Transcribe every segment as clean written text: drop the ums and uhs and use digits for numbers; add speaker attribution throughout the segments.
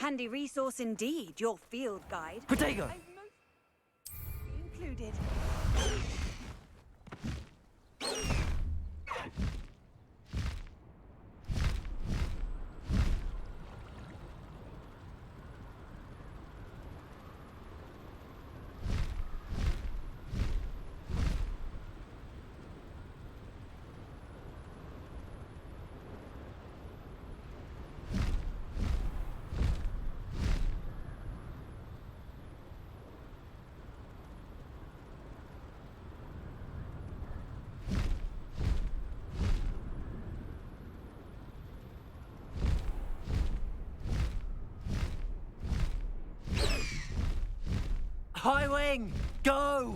Speaker 1: Handy resource indeed, your field guide.
Speaker 2: Protego!
Speaker 1: I've most included.
Speaker 2: High wing! Go!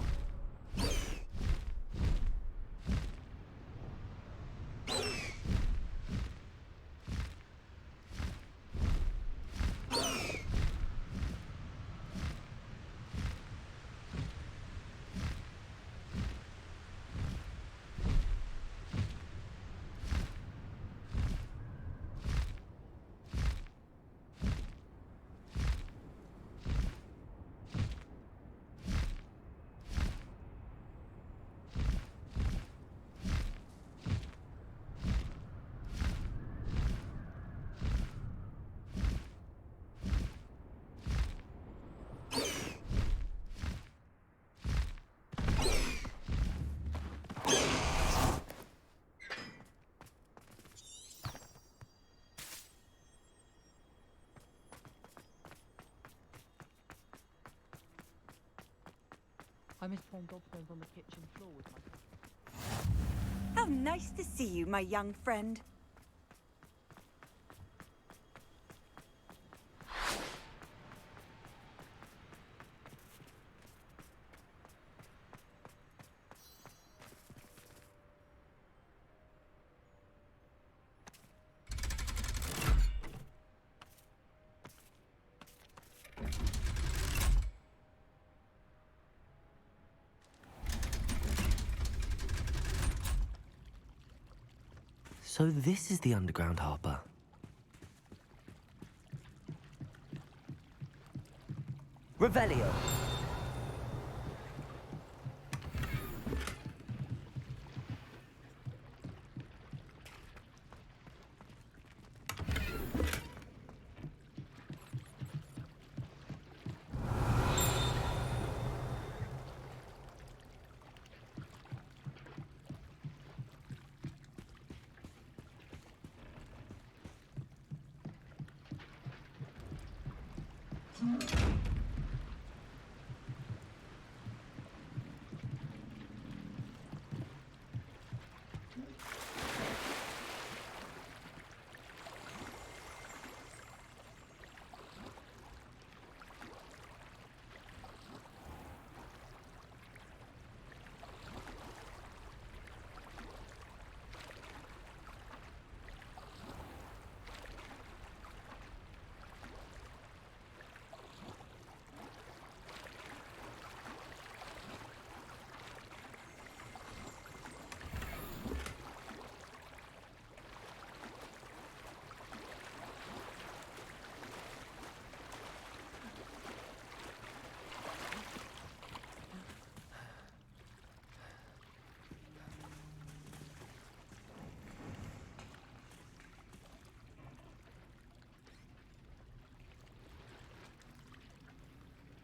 Speaker 3: I missed playing gobstones on the kitchen floor with my...
Speaker 1: How nice to see you, my young friend.
Speaker 2: So this is the underground harbour. Revelio!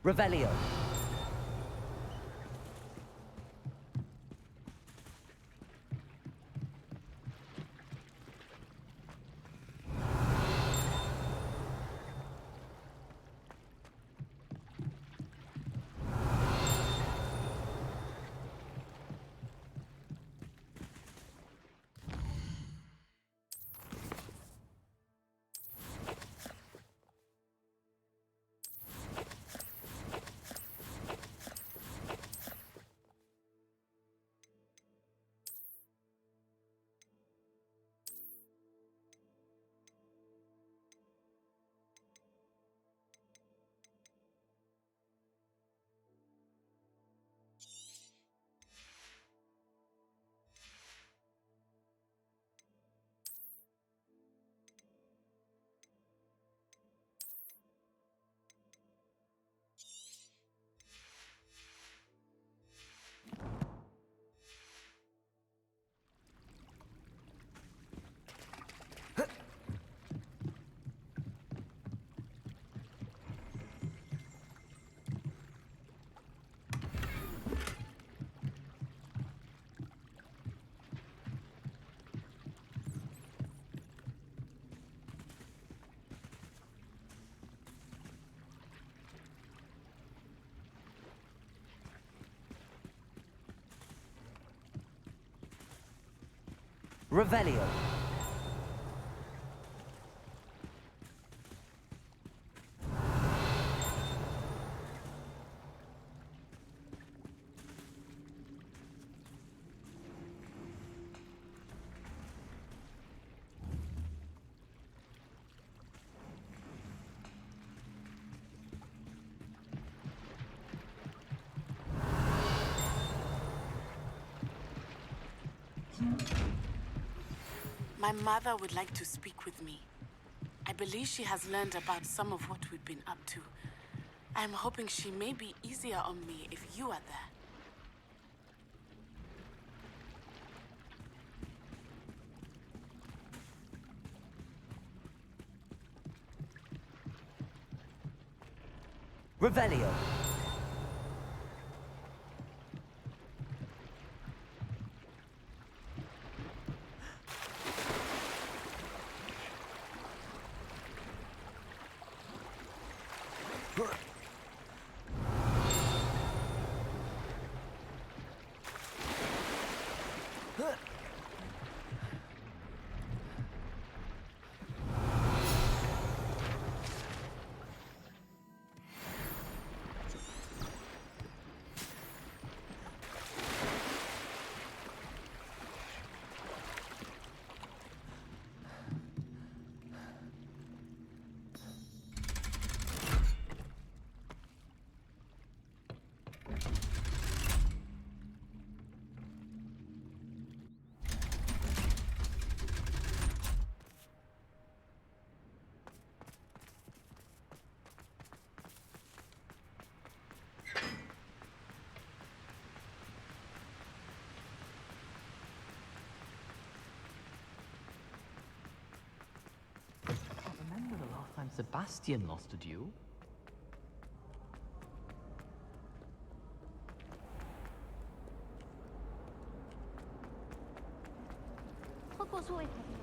Speaker 2: Revelio. Revelio.
Speaker 4: My mother would like to speak with me. I believe she has learned about some of what we've been up to. I'm hoping she may be easier on me if you are there.
Speaker 2: Revelio.
Speaker 3: Remember the last time Sebastian lost a duel?
Speaker 5: Hogwarts always has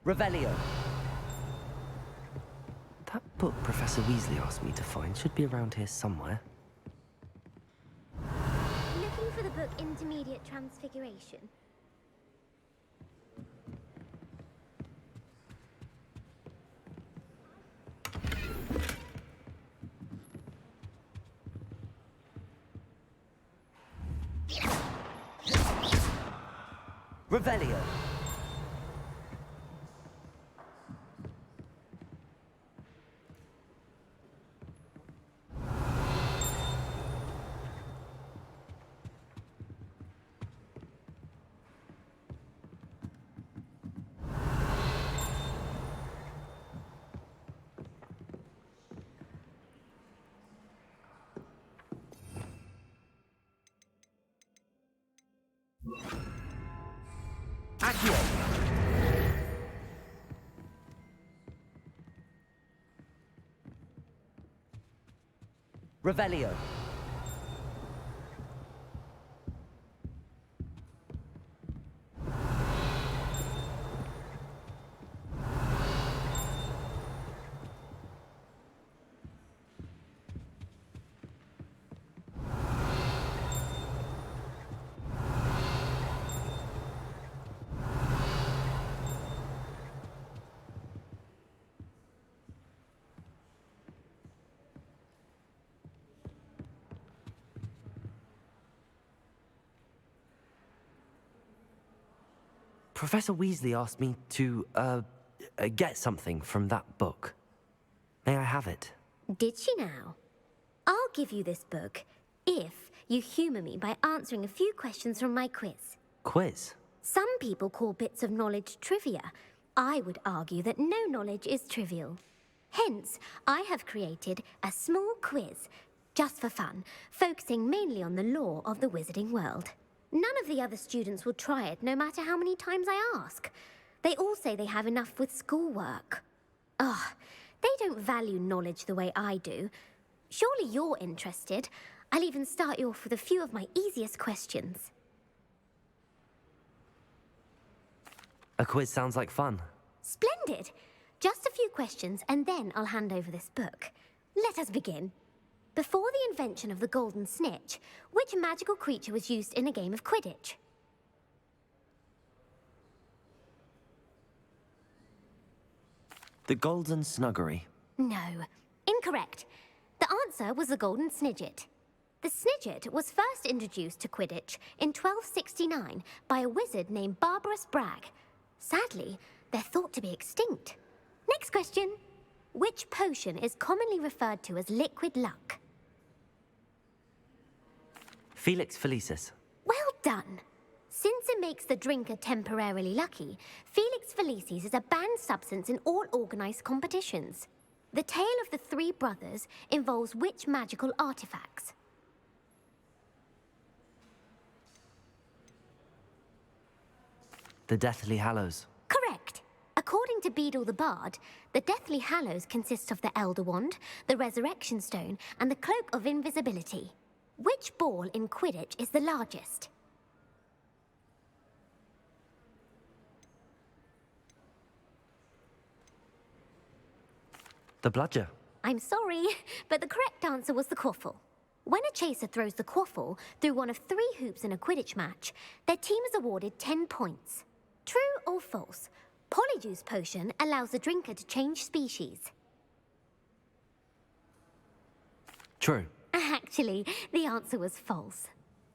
Speaker 2: Revelio. That book Professor Weasley asked me to find should be around here somewhere.
Speaker 5: looking for the book Intermediate Transfiguration.
Speaker 2: Revelio. Accio. Revelio. Professor Weasley asked me to, get something from that book. May I have it?
Speaker 5: Did she now? I'll give you this book if you humour me by answering a few questions from my quiz.
Speaker 2: Quiz?
Speaker 5: Some people call bits of knowledge trivia. I would argue that no knowledge is trivial. Hence, I have created a small quiz, just for fun, focusing mainly on the lore of the wizarding world. None of the other students will try it, no matter how many times I ask. They all say they have enough with schoolwork. Ugh, they don't value knowledge the way I do. Surely you're interested. I'll even start you off with a few of my easiest questions.
Speaker 2: A quiz sounds like fun.
Speaker 5: Splendid! Just a few questions, and then I'll hand over this book. Let us begin. Before the invention of the golden snitch, which magical creature was used in a game of Quidditch?
Speaker 2: The Golden Snuggery.
Speaker 5: No, incorrect. The answer was the golden snidget. The snidget was first introduced to Quidditch in 1269 by a wizard named Barbarous Bragg. Sadly, they're thought to be extinct. Next question. Which potion is commonly referred to as liquid luck?
Speaker 2: Felix Felicis.
Speaker 5: Well done. Since it makes the drinker temporarily lucky, Felix Felicis is a banned substance in all organized competitions. The tale of the three brothers involves which magical artifacts?
Speaker 2: The Deathly Hallows.
Speaker 5: Correct. According to Beadle the Bard, the Deathly Hallows consist of the Elder Wand, the Resurrection Stone, and the Cloak of Invisibility. Which ball in Quidditch is the largest?
Speaker 2: The Bludger.
Speaker 5: I'm sorry, but the correct answer was the quaffle. When a chaser throws the quaffle through one of 3 hoops in a Quidditch match, their team is awarded 10 points. True or false? Polyjuice Potion allows the drinker to change species.
Speaker 2: True.
Speaker 5: Actually, the answer was false.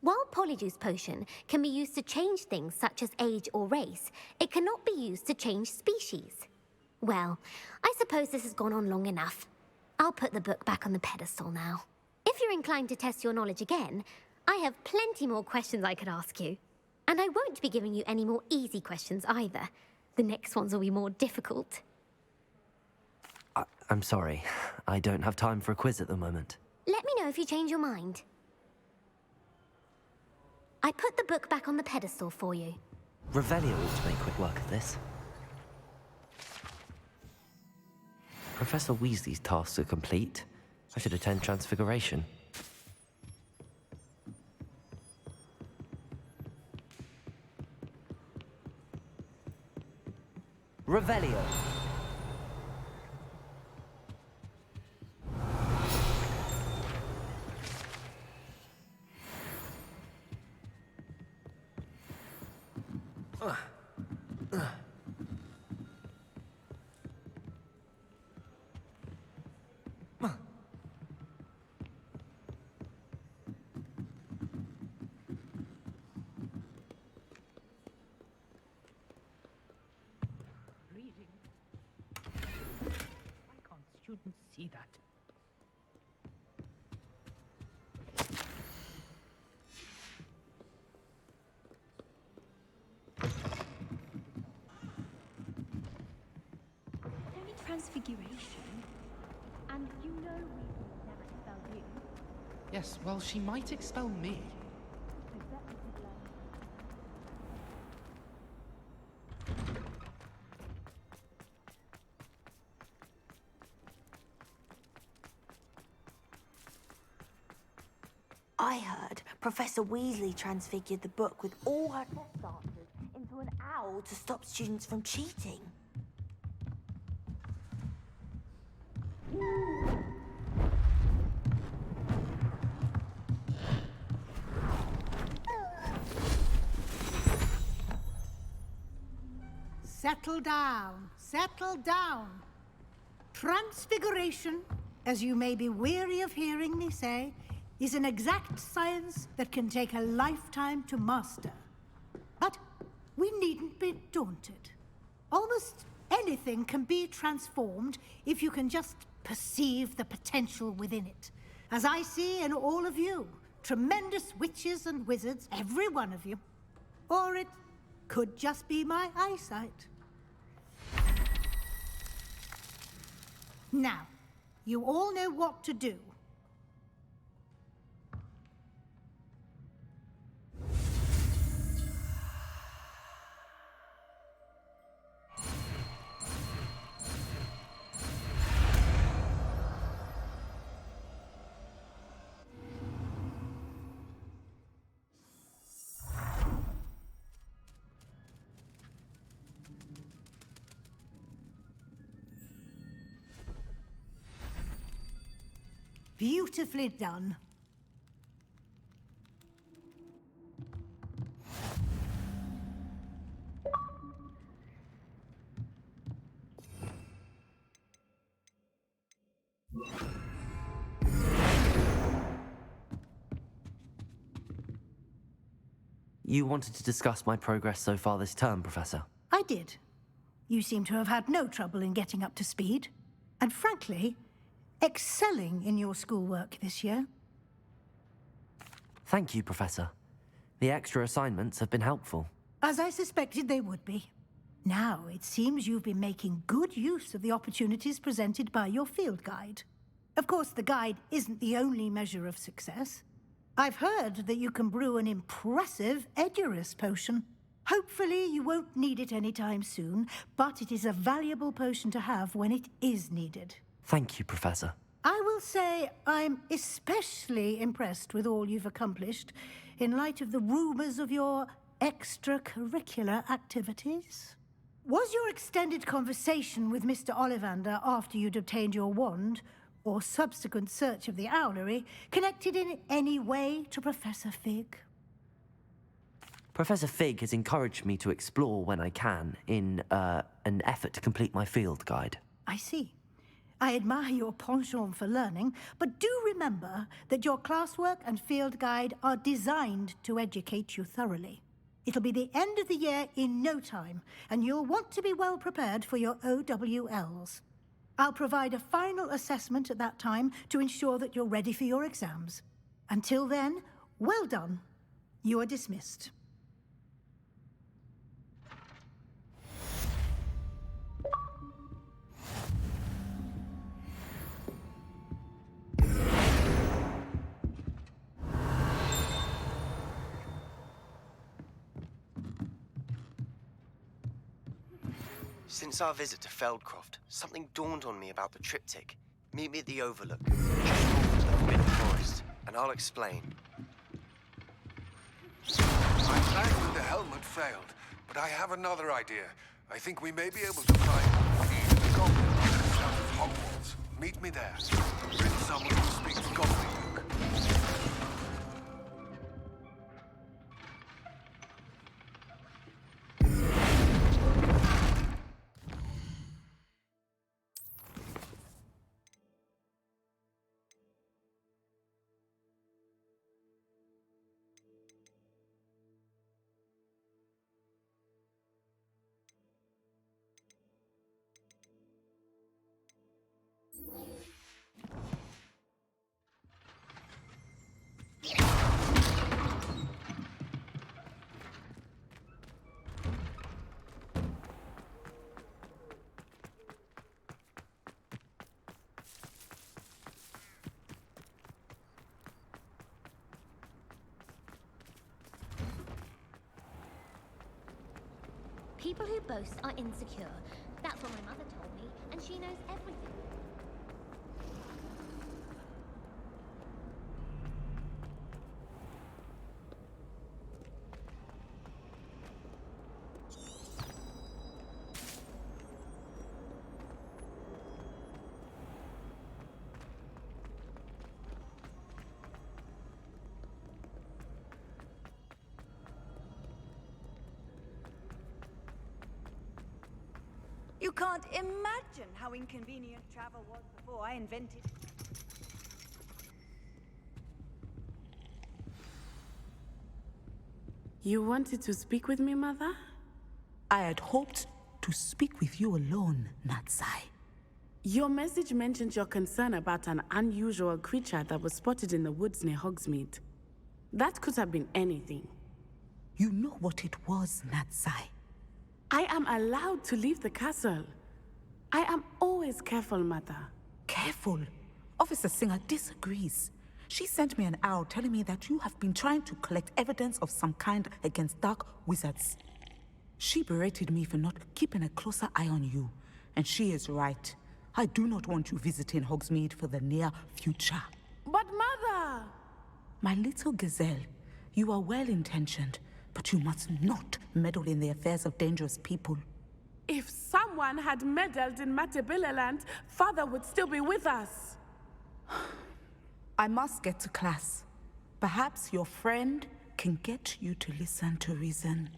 Speaker 5: While Polyjuice Potion can be used to change things such as age or race, it cannot be used to change species. Well, I suppose this has gone on long enough. I'll put the book back on the pedestal now. If you're inclined to test your knowledge again, I have plenty more questions I could ask you. And I won't be giving you any more easy questions either. The next ones will be more difficult.
Speaker 2: I'm sorry. I don't have time for a quiz at the moment.
Speaker 5: Let me know if you change your mind. I put the book back on the pedestal for you.
Speaker 2: Revelio ought to make quick work of this. Professor Weasley's tasks are complete. I should attend Transfiguration. Revelio.
Speaker 3: Students see that.
Speaker 6: Only transfiguration. And you know we would never expel you.
Speaker 3: Yes, well, she might expel me.
Speaker 6: I bet we could learn.
Speaker 7: I heard Professor Weasley transfigured the book with all her test answers into an owl to stop students from cheating.
Speaker 8: Settle down, settle down. Transfiguration, as you may be weary of hearing me say, is an exact science that can take a lifetime to master. But we needn't be daunted. Almost anything can be transformed if you can just perceive the potential within it. As I see in all of you, tremendous witches and wizards, every one of you. Or it could just be my eyesight. Now, you all know what to do. Beautifully done.
Speaker 2: You wanted to discuss my progress so far this term, Professor?
Speaker 8: I did. You seem to have had no trouble in getting up to speed. And frankly, excelling in your schoolwork this year.
Speaker 2: Thank you, Professor. The extra assignments have been helpful.
Speaker 8: As I suspected they would be. Now, it seems you've been making good use of the opportunities presented by your field guide. Of course, the guide isn't the only measure of success. I've heard that you can brew an impressive Edurus potion. Hopefully, you won't need it anytime soon, but it is a valuable potion to have when it is needed.
Speaker 2: Thank you, Professor.
Speaker 8: I will say I'm especially impressed with all you've accomplished in light of the rumors of your extracurricular activities. Was your extended conversation with Mr. Ollivander after you'd obtained your wand, or subsequent search of the owlery, connected in any way to Professor Fig?
Speaker 2: Professor Fig has encouraged me to explore when I can in an effort to complete my field guide.
Speaker 8: I see. I admire your penchant for learning, but do remember that your classwork and field guide are designed to educate you thoroughly. It'll be the end of the year in no time, and you'll want to be well prepared for your OWLs. I'll provide a final assessment at that time to ensure that you're ready for your exams. Until then, well done. You are dismissed.
Speaker 9: Since our visit to Feldcroft, something dawned on me about the triptych. Meet me at the Overlook, just north of the Forbidden Forest, and I'll explain.
Speaker 10: My plan with the helmet failed, but I have another idea. I think we may be able to find the goblin south of Hogwarts. Meet me there. Bring someone who speaks gobbledygook.
Speaker 5: People who boast are insecure. That's what my mother told me, and she knows everything.
Speaker 1: You can't imagine how inconvenient travel was before I invented.
Speaker 4: You wanted to speak with me, Mother?
Speaker 11: I had hoped to speak with you alone, Natsai.
Speaker 4: Your message mentioned your concern about an unusual creature that was spotted in the woods near Hogsmeade. That could have been anything.
Speaker 11: You know what it was, Natsai.
Speaker 4: I am allowed to leave the castle. I am always careful, Mother.
Speaker 11: Careful. Officer Singer disagrees. She sent me an owl telling me that you have been trying to collect evidence of some kind against dark wizards. She berated me for not keeping a closer eye on you. And she is right. I do not want you visiting Hogsmeade for the near future.
Speaker 4: But Mother!
Speaker 11: My little gazelle, you are well-intentioned, but you must not meddle in the affairs of dangerous people.
Speaker 4: If someone had meddled in Matabeleland, Father would still be with us.
Speaker 11: I must get to class. Perhaps your friend can get you to listen to reason.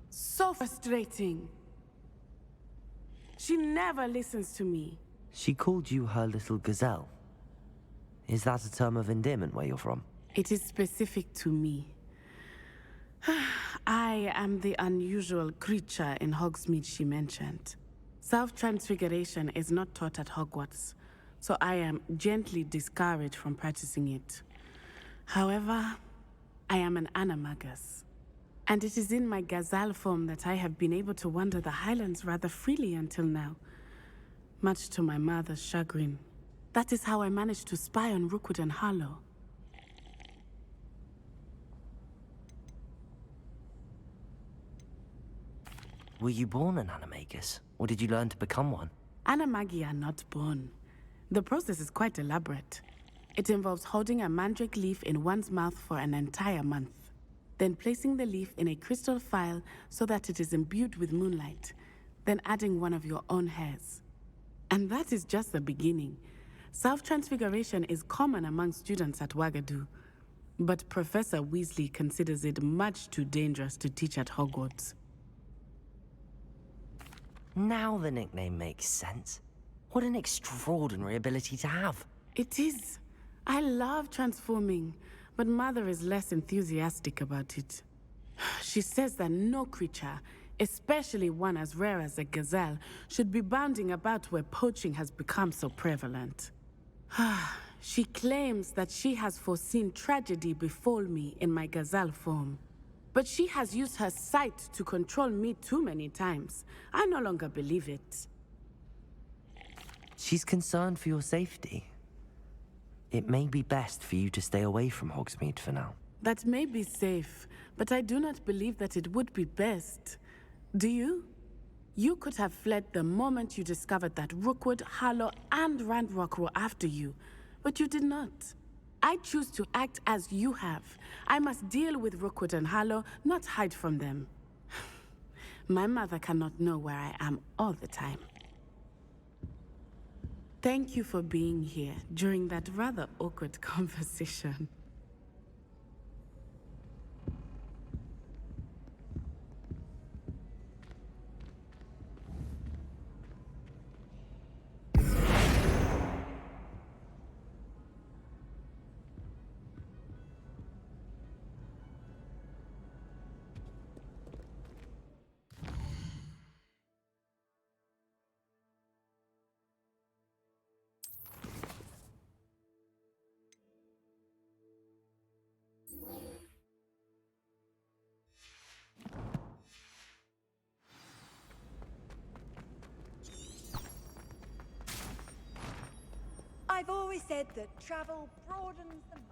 Speaker 4: So frustrating. She never listens to me.
Speaker 2: She called you her little gazelle. Is that a term of endearment where you're from?
Speaker 4: It is specific to me. I am the unusual creature in Hogsmeade she mentioned. Self-transfiguration is not taught at Hogwarts, so I am gently discouraged from practicing it. However, I am an animagus, and it is in my gazelle form that I have been able to wander the Highlands rather freely until now, much to my mother's chagrin. That is how I managed to spy on Rookwood and Harlow.
Speaker 2: Were you born an animagus, or did you learn to become one?
Speaker 4: Animagi are not born. The process is quite elaborate. It involves holding a mandrake leaf in one's mouth for an entire month, then placing the leaf in a crystal phial so that it is imbued with moonlight, then adding one of your own hairs. And that is just the beginning. Self-transfiguration is common among students at Wagadu, but Professor Weasley considers it much too dangerous to teach at Hogwarts.
Speaker 2: Now the nickname makes sense. What an extraordinary ability to have.
Speaker 4: It is. I love transforming, but Mother is less enthusiastic about it. She says that no creature, especially one as rare as a gazelle, should be bounding about where poaching has become so prevalent. She claims that she has foreseen tragedy befall me in my gazelle form. But she has used her sight to control me too many times. I no longer believe it.
Speaker 2: She's concerned for your safety. It may be best for you to stay away from Hogsmeade for now.
Speaker 4: That may be safe, but I do not believe that it would be best. Do you? You could have fled the moment you discovered that Rookwood, Harlow, and Ranrock were after you, but you did not. I choose to act as you have. I must deal with Rookwood and Harlow, not hide from them. My mother cannot know where I am all the time. Thank you for being here during that rather awkward conversation.
Speaker 1: I've always said that travel broadens the mind.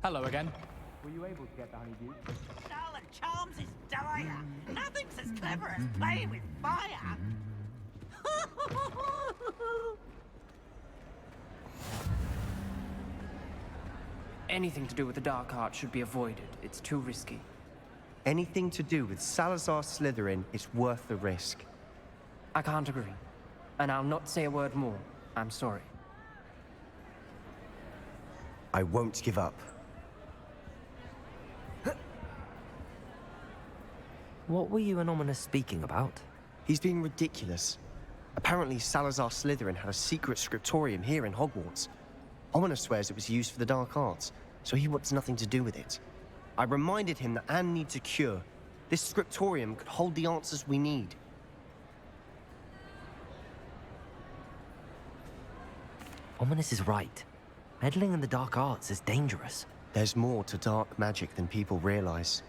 Speaker 12: Hello again. Were you able to get the honeydew?
Speaker 13: Charlotte Charms is dire. Nothing's as clever as playing with fire.
Speaker 14: Anything to do with the dark art should be avoided. It's too risky.
Speaker 9: Anything to do with Salazar Slytherin is worth the risk.
Speaker 14: I can't agree. And I'll not say a word more. I'm sorry.
Speaker 9: I won't give up.
Speaker 2: What were you and Ominous speaking about?
Speaker 9: He's being ridiculous. Apparently, Salazar Slytherin had a secret scriptorium here in Hogwarts. Ominous swears it was used for the dark arts, so he wants nothing to do with it. I reminded him that Anne needs a cure. This scriptorium could hold the answers we need.
Speaker 2: Ominous is right. Meddling in the dark arts is dangerous.
Speaker 9: There's more to dark magic than people realize.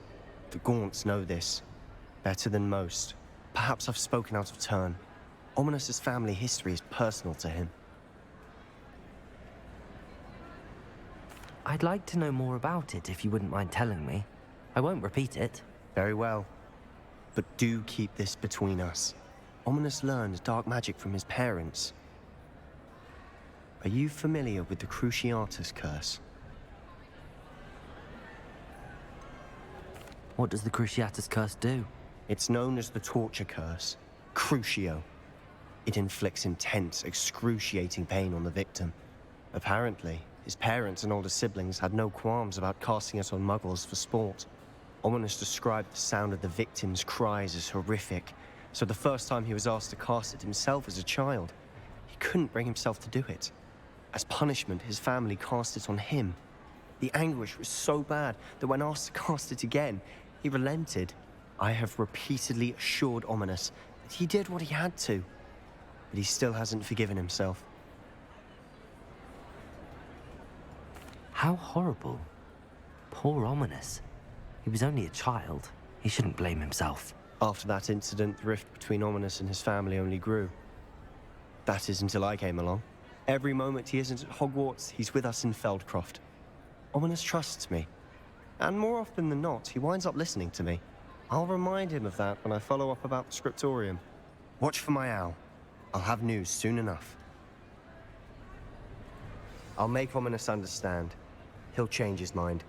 Speaker 9: The Gaunts know this. Better than most. Perhaps I've spoken out of turn. Ominous's family history is personal to him.
Speaker 2: I'd like to know more about it if you wouldn't mind telling me. I won't repeat it.
Speaker 9: Very well. But do keep this between us. Ominous learned dark magic from his parents. Are you familiar with the Cruciatus curse?
Speaker 2: What does the Cruciatus curse do?
Speaker 9: It's known as the torture curse. Crucio. It inflicts intense, excruciating pain on the victim. Apparently, his parents and older siblings had no qualms about casting it on muggles for sport. Ominous described the sound of the victim's cries as horrific, so the first time he was asked to cast it himself as a child, he couldn't bring himself to do it. As punishment, his family cast it on him. The anguish was so bad that when asked to cast it again, he relented. I have repeatedly assured Ominous that he did what he had to, but he still hasn't forgiven himself.
Speaker 2: How horrible. Poor Ominous. He was only a child. He shouldn't blame himself.
Speaker 9: After that incident, the rift between Ominous and his family only grew. That is until I came along. Every moment he isn't at Hogwarts, he's with us in Feldcroft. Ominous trusts me. And more often than not, he winds up listening to me. I'll remind him of that when I follow up about the scriptorium. Watch for my owl. I'll have news soon enough. I'll make Ominous understand. He'll change his mind.